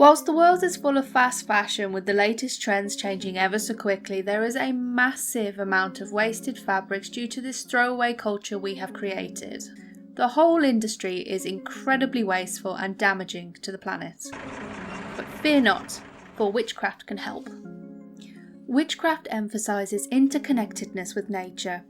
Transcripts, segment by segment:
Whilst the world is full of fast fashion with the latest trends changing ever so quickly, there is a massive amount of wasted fabrics due to this throwaway culture we have created. The whole industry is incredibly wasteful and damaging to the planet. But fear not, for Witchcraft can help. Witchcraft emphasises interconnectedness with nature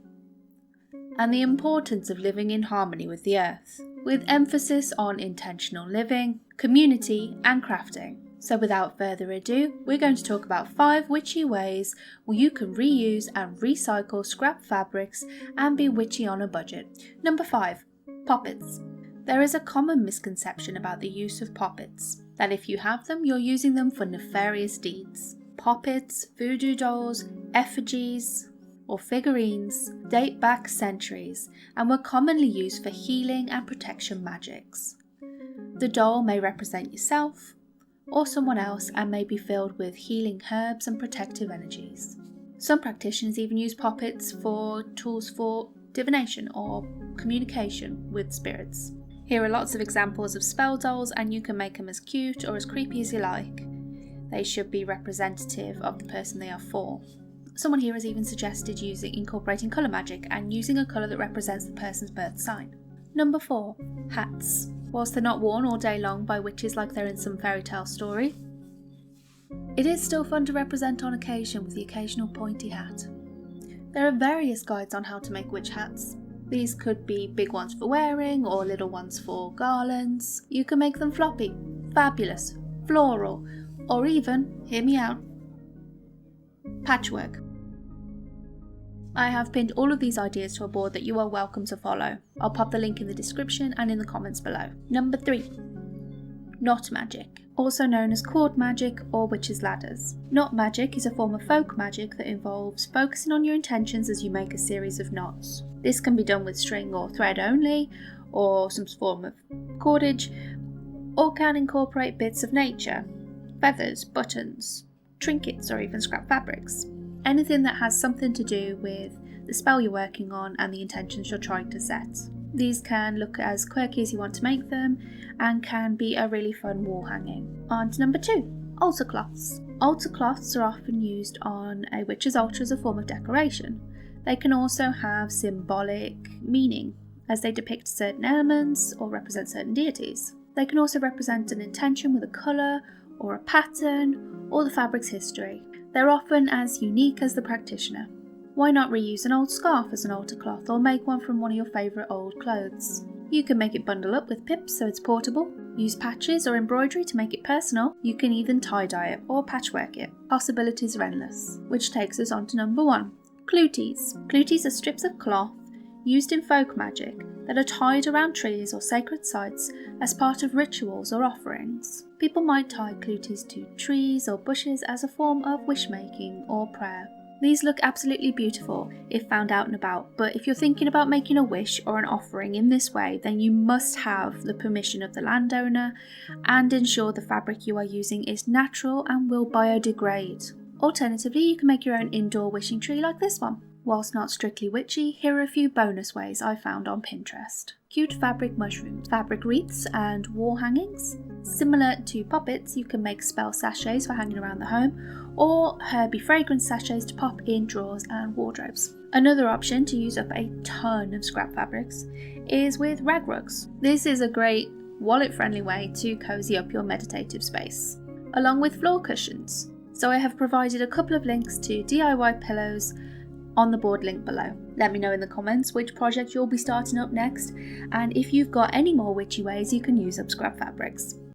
and the importance of living in harmony with the earth, with emphasis on intentional living, community and crafting. So without further ado, we're going to talk about 5 witchy ways where you can reuse and recycle scrap fabrics and be witchy on a budget. Number 5. Poppets. There is a common misconception about the use of poppets, that if you have them, you're using them for nefarious deeds. Poppets, voodoo dolls, effigies, or figurines date back centuries and were commonly used for healing and protection magics. The doll may represent yourself or someone else and may be filled with healing herbs and protective energies. Some practitioners even use poppets for tools for divination or communication with spirits. Here are lots of examples of spell dolls, and you can make them as cute or as creepy as you like. They should be representative of the person they are for. Someone here has even suggested incorporating colour magic and using a colour that represents the person's birth sign. Number 4. Hats. Whilst they're not worn all day long by witches like they're in some fairy tale story, it is still fun to represent on occasion with the occasional pointy hat. There are various guides on how to make witch hats. These could be big ones for wearing or little ones for garlands. You can make them floppy, fabulous, floral, or even, hear me out, patchwork. I have pinned all of these ideas to a board that you are welcome to follow. I'll pop the link in the description and in the comments below. Number 3. Knot magic, also known as cord magic or witches' ladders. Knot magic is a form of folk magic that involves focusing on your intentions as you make a series of knots. This can be done with string or thread only, or some form of cordage, or can incorporate bits of nature, feathers, buttons, trinkets, or even scrap fabrics. Anything that has something to do with the spell you're working on and the intentions you're trying to set. These can look as quirky as you want to make them and can be a really fun wall hanging. On to number 2, altar cloths. Altar cloths are often used on a witch's altar as a form of decoration. They can also have symbolic meaning as they depict certain elements or represent certain deities. They can also represent an intention with a colour or a pattern or the fabric's history. They're often as unique as the practitioner. Why not reuse an old scarf as an altar cloth or make one from one of your favourite old clothes? You can make it bundle up with pips so it's portable, use patches or embroidery to make it personal, you can even tie-dye it or patchwork it. Possibilities are endless. Which takes us on to number 1. Cluties. Cluties are strips of cloth used in folk magic that are tied around trees or sacred sites as part of rituals or offerings. People might tie cluties to trees or bushes as a form of wish-making or prayer. These look absolutely beautiful if found out and about, but if you're thinking about making a wish or an offering in this way, then you must have the permission of the landowner and ensure the fabric you are using is natural and will biodegrade. Alternatively, you can make your own indoor wishing tree like this one. Whilst not strictly witchy, here are a few bonus ways I found on Pinterest. Cute fabric mushrooms, fabric wreaths and wall hangings. Similar to poppets, you can make spell sachets for hanging around the home, or herby fragrance sachets to pop in drawers and wardrobes. Another option to use up a ton of scrap fabrics is with rag rugs. This is a great wallet-friendly way to cozy up your meditative space, along with floor cushions. So I have provided a couple of links to DIY pillows on the board link below. Let me know in the comments which project you'll be starting up next, and if you've got any more witchy ways you can use up scrap fabrics.